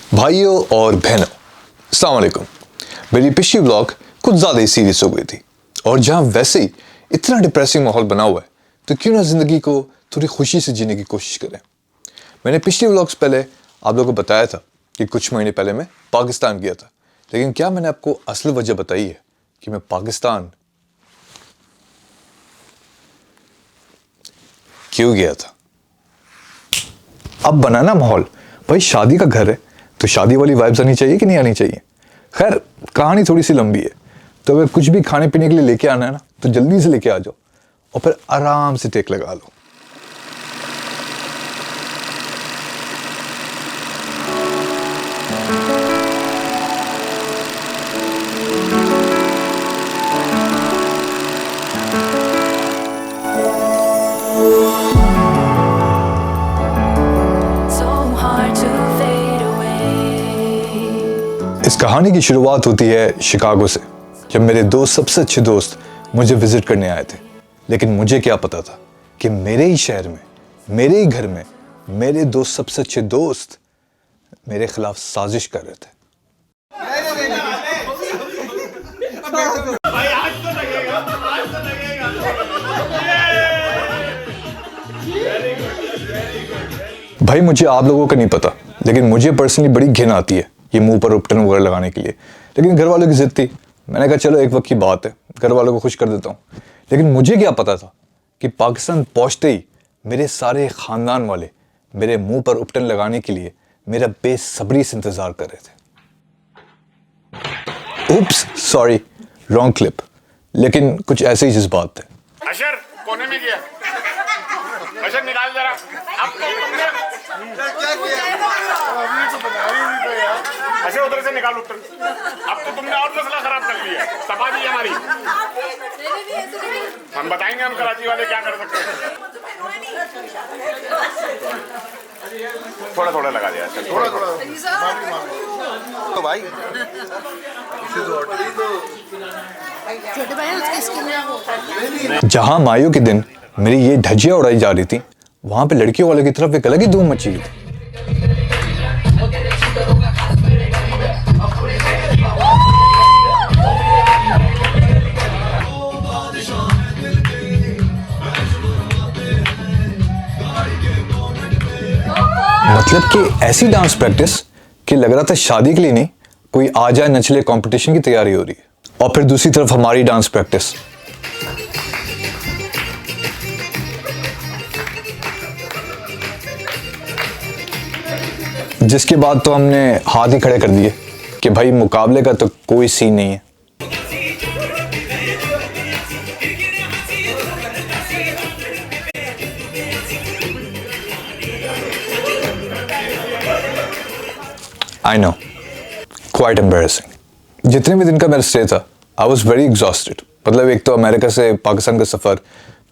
भाइयों और बहनों, अस्सलाम वालेकुम। मेरी पिछली व्लॉग कुछ ज़्यादा ही सीरियस हो गई थी और जहाँ वैसे ही इतना डिप्रेसिंग माहौल बना हुआ है तो क्यों ना ज़िंदगी को थोड़ी खुशी से जीने की कोशिश करें। मैंने पिछली व्लॉग्स पहले आप लोगों को बताया था कि कुछ महीने पहले मैं पाकिस्तान गया था, लेकिन क्या मैंने आपको असल वजह बताई है कि मैं पाकिस्तान क्यों गया था। अब बनाना माहौल, भाई शादी का घर है तो शादी वाली वाइब्स आनी चाहिए कि नहीं आनी चाहिए। खैर कहानी थोड़ी सी लंबी है, तो अगर कुछ भी खाने पीने के लिए लेके आना है ना तो जल्दी से लेके आ जाओ और फिर आराम से टेक लगा लो। इस कहानी की शुरुआत होती है शिकागो से, जब मेरे दो सबसे अच्छे दोस्त मुझे विजिट करने आए थे। लेकिन मुझे क्या पता था कि मेरे ही शहर में, मेरे ही घर में मेरे दो सबसे अच्छे दोस्त मेरे खिलाफ साजिश कर रहे थे। भाई मुझे आप लोगों का नहीं पता, लेकिन मुझे पर्सनली बड़ी घिन आती है ये मुंह पर उपटन वगैरह लगाने के लिए। लेकिन घर वालों की जिद थी, मैंने कहा चलो एक वक्त की बात है, घर वालों को खुश कर देता हूँ। लेकिन मुझे क्या पता था कि पाकिस्तान पहुंचते ही मेरे सारे खानदान वाले मेरे मुंह पर उपटन लगाने के लिए मेरा बेसब्री से इंतजार कर रहे थे। उप्स, सॉरी, रॉन्ग क्लिप। लेकिन कुछ ऐसे ही जज्बात थे। अशर कोने में गया, अशर निकाल जरा। अब तो तुमने क्या किया? अशर उधर से निकाल उत्तर। अब तो तुमने और मसला खराब कर लिया, सफाई हमारी। हम बताएंगे हम कराची वाले क्या कर सकते हैं। थोड़ा थोड़ा लगा दिया, थोड़ा थोड़ा तो भाई छोटे भाई उसकी स्किन। जहां मायू के दिन मेरी ये धज्जियां उड़ाई जा रही थी, वहां पे लड़कियों वाले की तरफ एक अलग ही धूम मची हुई थी। मतलब कि ऐसी डांस प्रैक्टिस कि लग रहा था शादी के लिए नहीं, कोई आ जाए नचले कंपटीशन की तैयारी हो रही है। और फिर दूसरी तरफ हमारी डांस प्रैक्टिस, जिसके बाद तो हमने हाथ ही खड़े कर दिए कि भाई मुकाबले का तो कोई सीन नहीं है। I know, quite embarrassing. जितने भी दिन का मेरा स्टे था, आई वॉज वेरी एग्जॉस्टेड। मतलब एक तो अमेरिका से पाकिस्तान का सफ़र,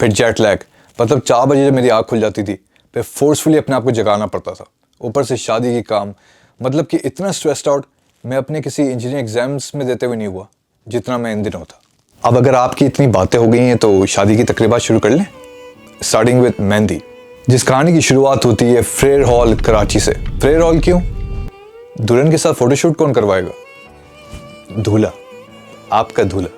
फिर जेट लैग। मतलब 4 बजे जब मेरी आँख खुल जाती थी, फिर फोर्सफुली अपने आप को जगाना पड़ता था। ऊपर से शादी की काम, मतलब कि इतना स्ट्रेस्ड आउट मैं अपने किसी इंजीनियरिंग एग्जाम्स में देते हुए नहीं हुआ जितना मैं इन दिनों था। अब अगर आपकी इतनी बातें हो गई हैं तो शादी की तकरीबात शुरू कर लें, स्टार्टिंग विद मेहंदी, जिस कहानी की शुरुआत होती है फ्रेयर हॉल कराची से। फ्रेयर हॉल क्यों? दुल्हन के साथ फोटोशूट कौन करवाएगा? दूल्हा, आपका दूल्हा।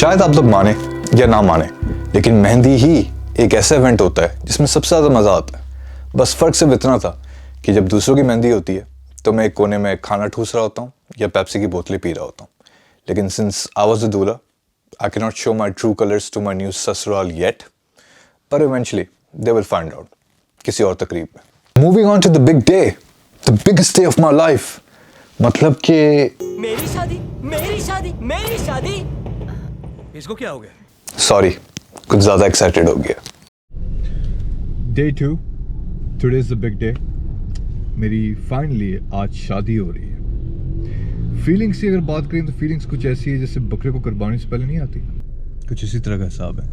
शायद आप लोग माने या ना माने, लेकिन मेहंदी ही एक ऐसा इवेंट होता है जिसमें सबसे ज़्यादा मज़ा आता है। बस फ़र्क सिर्फ इतना था कि जब दूसरों की मेहंदी होती है तो मैं एक कोने में खाना ठूस रहा होता हूँ या पेप्सी की बोतलें पी रहा होता हूँ। लेकिन सिंस आई वाज द दूल्हा, I can not show my true colours to my new ससुराल येट, पर eventually they will find out किसी और तकरीब में। Moving on to the big day, the biggest day of my life, मतलब कि मेरी शादी मेरी शादी मेरी शादी। इसको क्या हो गया? सॉरी, कुछ ज़्यादा एक्साइटेड हो गया। Day 2, today's the big day. मेरी फाइनली आज शादी हो रही है। फीलिंग्स की अगर बात करें तो फीलिंग्स कुछ ऐसी है जैसे बकरे को कुर्बानी से पहले नहीं आती, कुछ इसी तरह का हिसाब है।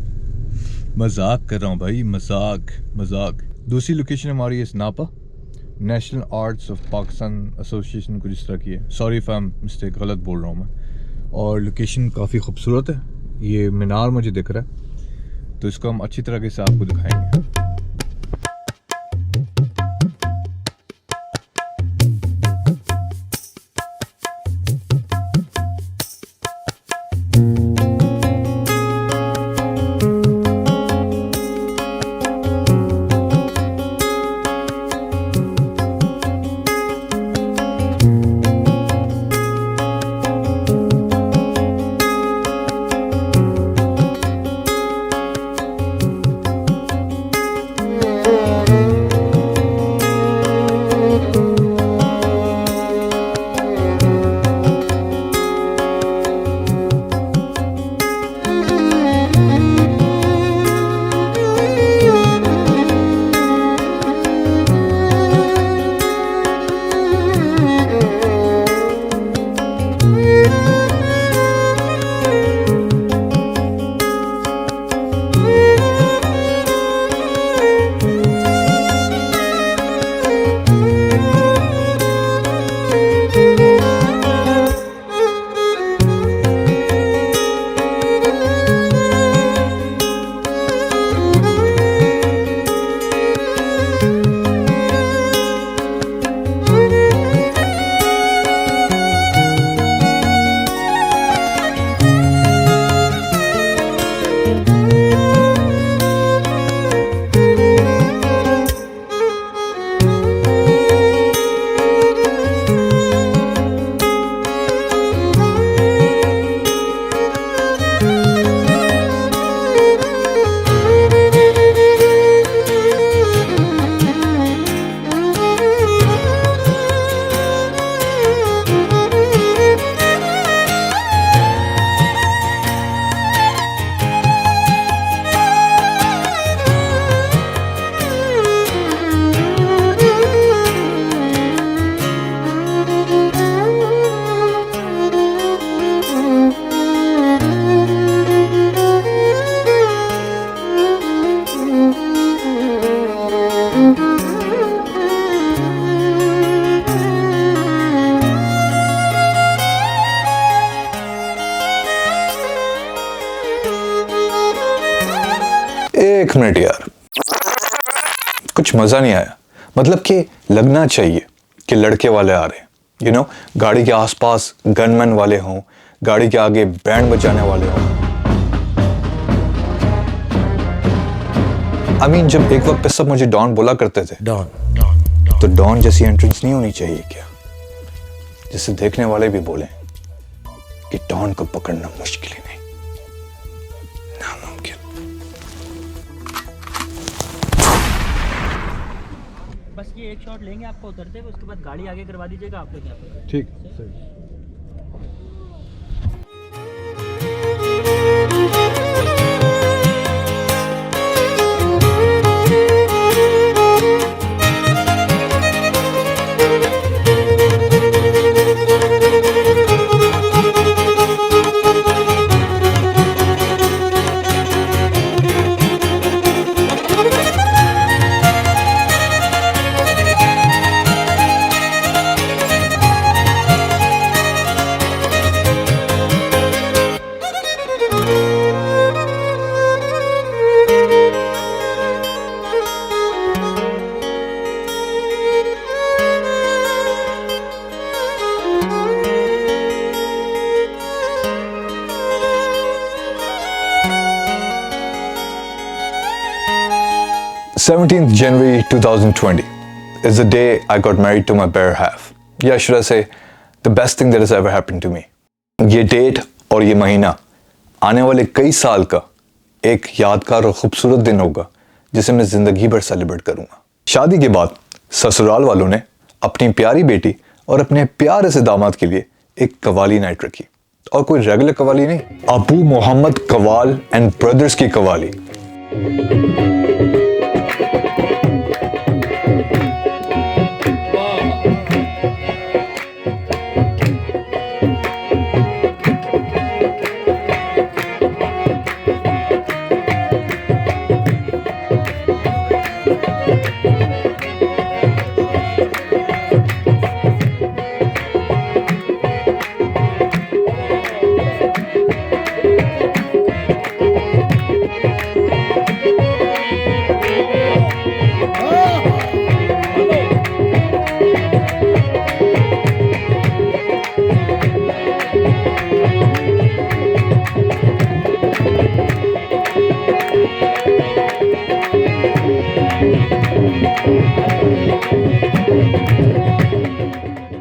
मजाक कर रहा हूँ भाई, मजाक। दूसरी लोकेशन हमारी है नापा, national arts of Pakistan association कुछ इस तरह की है। Sorry if I am mistake, गलत बोल रहा हूँ मैं। और लोकेशन काफ़ी खूबसूरत है, ये मीनार मुझे दिख रहा है, तो इसको हम अच्छी तरीके से आपको दिखाएंगे। एक मिनट यार, कुछ मज़ा नहीं आया। मतलब कि लगना चाहिए कि लड़के वाले आ रहे हैं, यू नो, गाड़ी के आसपास गनमैन वाले हों, गाड़ी के आगे बैंड बजाने वाले हों। I mean, जब एक वक्त पे सब मुझे डॉन बोला करते थे, तो डॉन जैसी एंट्रेंस नहीं होनी चाहिए क्या, जिससे देखने वाले भी बोले कि डॉन को पकड़ना मुश्किल ही नहीं, नामुमकिन। बस ये एक शॉट लेंगे आपको उतरते हुए, उसके बाद गाड़ी आगे करवा दीजिएगा आप लोग यहाँ पे। ठीक सही। 17th January 2020 is the day I got married to my better half. Yeah, should I say, the best thing that has ever happened to me. ये डेट और ये महीना आने वाले कई साल का एक यादगार और खूबसूरत दिन होगा जिसे मैं ज़िंदगी भर सेलिब्रेट करूँगा। शादी के बाद ससुराल वालों ने अपनी प्यारी बेटी और अपने प्यारे से दामाद के लिए एक कवाली नाइट रखी, और कोई रेगुलर कवाली नहीं, अबू मोहम्मद कवाल एंड ब्रदर्स की qawwali.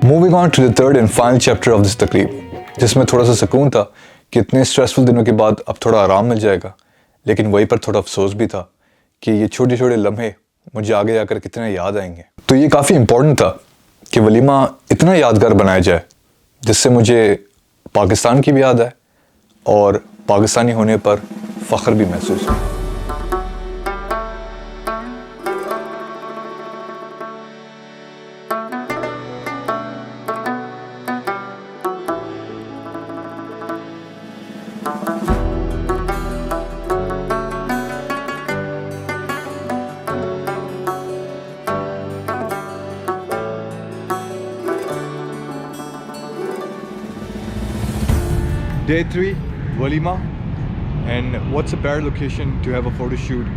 Moving on to the third and final chapter of this तकरीब, जिसमें थोड़ा सा सुकून था कि इतने स्ट्रेसफुल दिनों के बाद अब थोड़ा आराम मिल जाएगा, लेकिन वहीं पर थोड़ा अफसोस भी था कि ये छोटे छोटे लम्हे मुझे आगे जाकर कितने याद आएंगे। तो ये काफ़ी इम्पोर्टेंट था कि वलीमा इतना यादगार बनाया जाए जिससे मुझे पाकिस्तान की भी याद आए और पाकिस्तानी होने पर फ़ख्र भी महसूस हो। Day 3, Walima, and what's a better location to have a photo shoot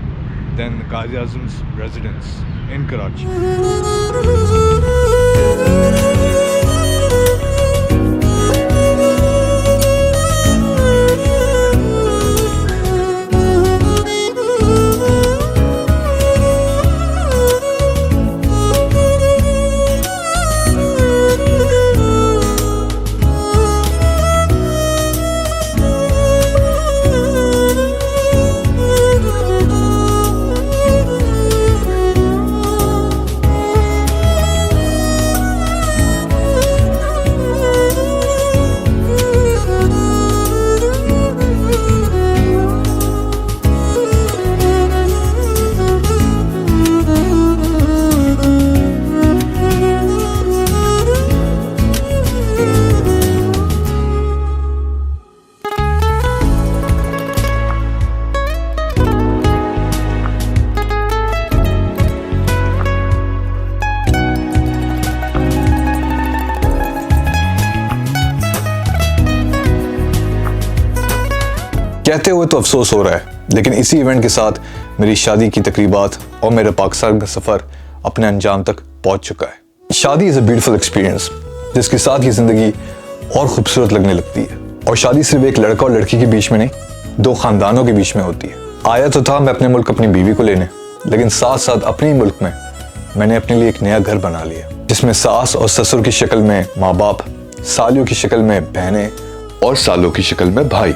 than Qazi Azam's residence in Karachi. कहते हुए तो अफसोस हो रहा है, लेकिन इसी इवेंट के साथ मेरी शादी की तकरीबात और मेरा पाकिस्तान का सफ़र अपने अंजाम तक पहुंच चुका है। शादी इज़ अ ब्यूटीफुल एक्सपीरियंस जिसके साथ ही ज़िंदगी और ख़ूबसूरत लगने लगती है। और शादी सिर्फ एक लड़का और लड़की के बीच में नहीं, दो ख़ानदानों के बीच में होती है। आया तो था मैं अपने मुल्क अपनी बीवी को लेने, लेकिन साथ साथ अपने ही मुल्क में मैंने अपने लिए एक नया घर बना लिया जिसमें सास और ससुर की शक्ल में माँ बाप, सालियों की शक्ल में बहनें और सालों की शक्ल में भाई।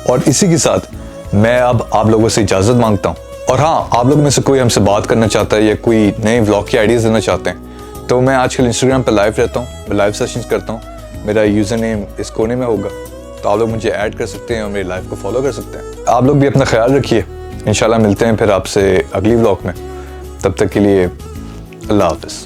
और इसी के साथ मैं अब आप लोगों से इजाज़त मांगता हूँ। और हाँ, आप लोग में से कोई हमसे बात करना चाहता है या कोई नए व्लॉग की आइडियाज़ देना चाहते हैं तो मैं आजकल इंस्टाग्राम पर लाइव रहता हूँ, मैं लाइव सेशंस करता हूँ। मेरा यूज़र नेम इस कोने में होगा, तो आप लोग मुझे ऐड कर सकते हैं और मेरी लाइव को फॉलो कर सकते हैं। आप लोग भी अपना ख्याल रखिए। इंशाल्लाह मिलते हैं फिर आपसे अगली व्लॉग में। तब तक के लिए अल्लाह हाफ़िज़।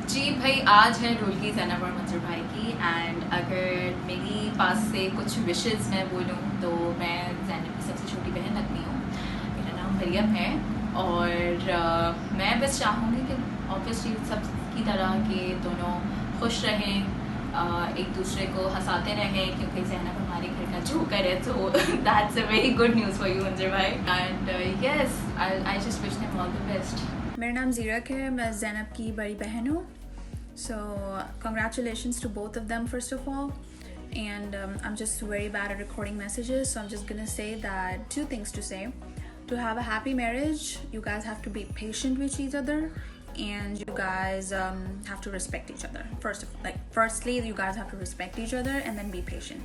जी भाई, आज है ढोलकी ज़ैनब और मंजूर भाई की। एंड अगर मेरी पास से कुछ विशेस मैं बोलूँ तो मैं ज़ैनब की सबसे छोटी बहन लगती हूँ। मेरा नाम मरियम है और मैं बस चाहूँगी कि ऑब्वियसली सब की तरह के दोनों खुश रहें एक दूसरे को हंसाते रहें क्योंकि ज़ैनब हमारे घर का जोकर है, तो that's a very good news for you मंजर भाई, and yes I just wish them all the best. मेरा नाम ज़ीरक है, मैं ज़ैनब की बड़ी बहन हूँ। So congratulations to both of them first of all, and I'm just very bad at recording messages, so I'm just gonna say that two things to say. To have a happy marriage, you guys have to be patient with each other, and you guys have to respect each other. Firstly, you guys have to respect each other and then be patient.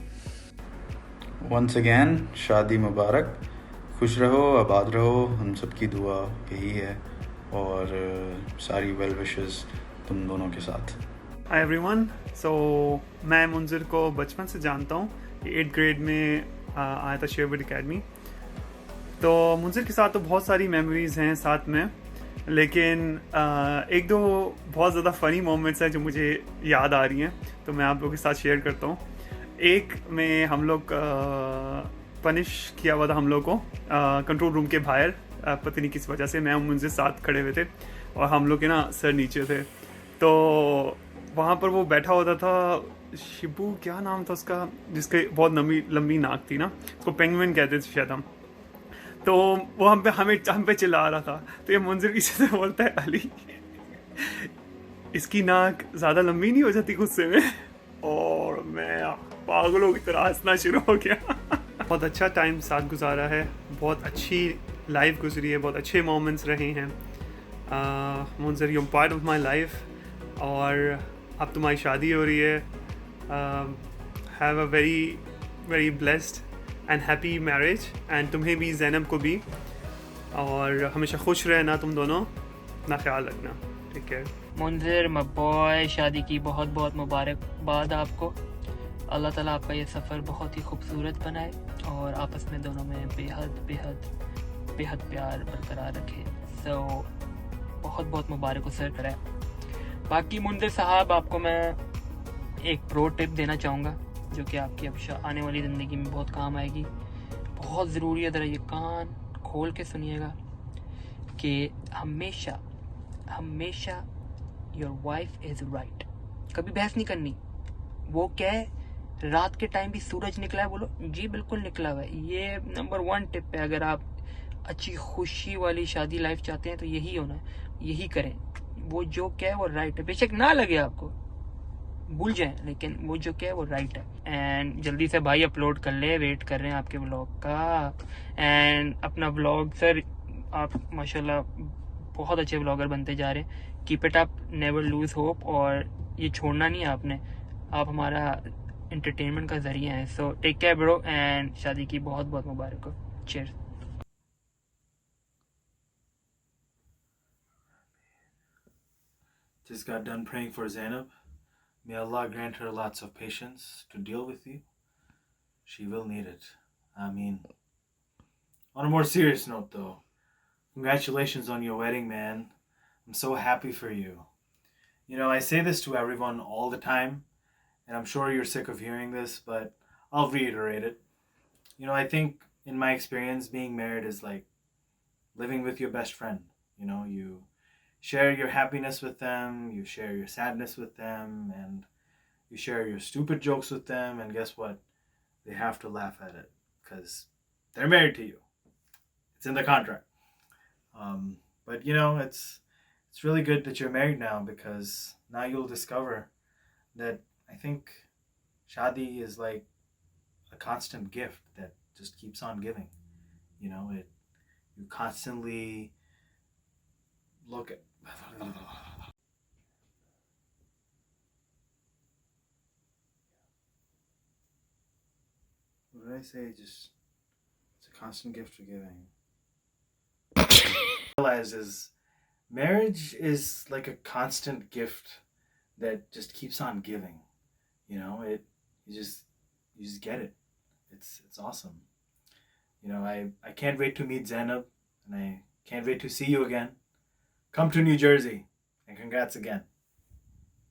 Once again, शादी मुबारक, खुश रहो, आबाद रहो, हम सबकी दुआ यही है, और सारी वेल विशेस तुम दोनों के साथ। हाय एवरीवन, सो मैं मुंजिर को बचपन से जानता हूँ। 8th ग्रेड में आया था शेयरवुड एकेडमी। तो मुंजिर के साथ तो बहुत सारी मेमोरीज़ हैं साथ में, लेकिन एक दो बहुत ज़्यादा फ़नी मोमेंट्स हैं जो मुझे याद आ रही हैं, तो मैं आप लोगों के साथ शेयर करता हूँ। एक में हम लोग पनिश किया हुआ था हम लोग को कंट्रोल रूम के बाहर, पता नहीं किस वजह से। मैं मुंजिर साथ खड़े हुए थे और हम लोग के ना सर नीचे थे, तो वहाँ पर वो बैठा होता था, शिबू क्या नाम था उसका, जिसके बहुत लंबी नाक थी ना, उसको पेंगुइन कहते थे शायद हम। तो वो हम पे चिल्ला रहा था, तो ये मुंजिर पीछे से बोलता है, अली इसकी नाक ज़्यादा लंबी नहीं हो जाती गुस्से में, और मैं पागलों की तरह हंसना शुरू हो गया। बहुत अच्छा टाइम साथ गुजारा है, बहुत अच्छी लाइफ गुजरी है, बहुत अच्छे मोमेंट्स रहे हैं। Munzir, you part of my life, और अब तुम्हारी शादी हो रही है। Have a very blessed and happy marriage, and तुम्हें भी, ज़ैनब को भी, और हमेशा खुश रहना तुम दोनों, अपना ख्याल रखना। ठीक है मुंजिर माय बॉय, शादी की बहुत बहुत मुबारकबाद आपको। अल्लाह ताला आपका ये सफ़र बहुत ही खूबसूरत बनाए और आपस में दोनों में बेहद प्यार बरकरार रखे। सो बहुत बहुत मुबारक हो सर कराए। बाकी मुंजिर साहब, आपको मैं एक प्रो टिप देना चाहूँगा जो कि आपकी अब आने वाली ज़िंदगी में बहुत काम आएगी, बहुत ज़रूरी है। ज़रा ये कान खोल के सुनिएगा कि हमेशा योर वाइफ इज़ राइट। कभी बहस नहीं करनी। वो क्या है, रात के टाइम भी सूरज निकला है, बोलो जी बिल्कुल निकला हुआ है। ये नंबर 1 टिप है। अगर आप अच्छी खुशी वाली शादी लाइफ चाहते हैं तो यही होना है, यही करें। वो जो क्या है वो राइट है, बेशक ना लगे आपको, भूल जाएं, लेकिन वो जो क्या है वो राइट है। एंड जल्दी से भाई अपलोड कर ले, वेट कर रहे हैं आपके व्लॉग का। एंड अपना व्लॉग सर, आप माशाल्लाह बहुत अच्छे व्लॉगर बनते जा रहे हैं। Keep it up, never lose hope, और ये छोड़ना नहीं है आपने। आप हमारा एंटरटेनमेंट का जरिया है। So take care bro, and शादी की बहुत बहुत मुबारक हो। Cheers. Just got done praying for Zainab. May Allah grant her lots of patience to deal with you. She will need it. I mean, on a more serious note though, congratulations on your wedding, man. I'm so happy for you. You know, I say this to everyone all the time, and I'm sure you're sick of hearing this, but I'll reiterate it. You know, I think in my experience, being married is like living with your best friend. You know, you share your happiness with them, you share your sadness with them, and you share your stupid jokes with them, and guess what? They have to laugh at it because they're married to you. It's in the contract. But you know, it's really good that you're married now, because now you'll discover that I think shadi is like a constant gift that just keeps on giving. You know, you constantly look at what did I say? Just, it's a constant gift for giving. Realize is marriage is like a constant gift that just keeps on giving. You know, you just get it. It's awesome. You know, I can't wait to meet Zainab, and I can't wait to see you again. Come to New Jersey, and congrats again.